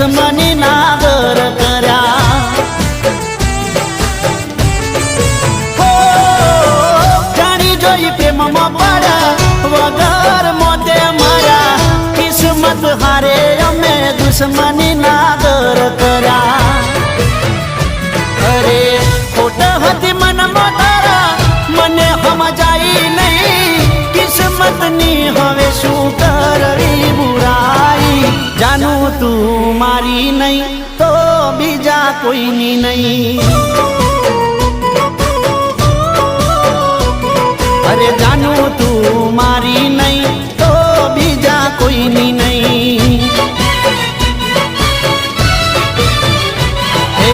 દુશ્મની Nadir કર્યા હો જાણી જોઈ પ્રેમમાં પડ્યા વગર મોતે માર્યા કિસ્મત હારે અમે દુશ્મની નાદર કર્યા અરે ખોટ હતી મનમાં તારા મને સમજાઈ નહીં કિસ્મતની હવે શું કરવી બુરાઈ જાનું તું મારી નહીં તો બીજા કોઈની નહીં અરે જાનું તું મારી નહીં તો બીજા કોઈની નહીં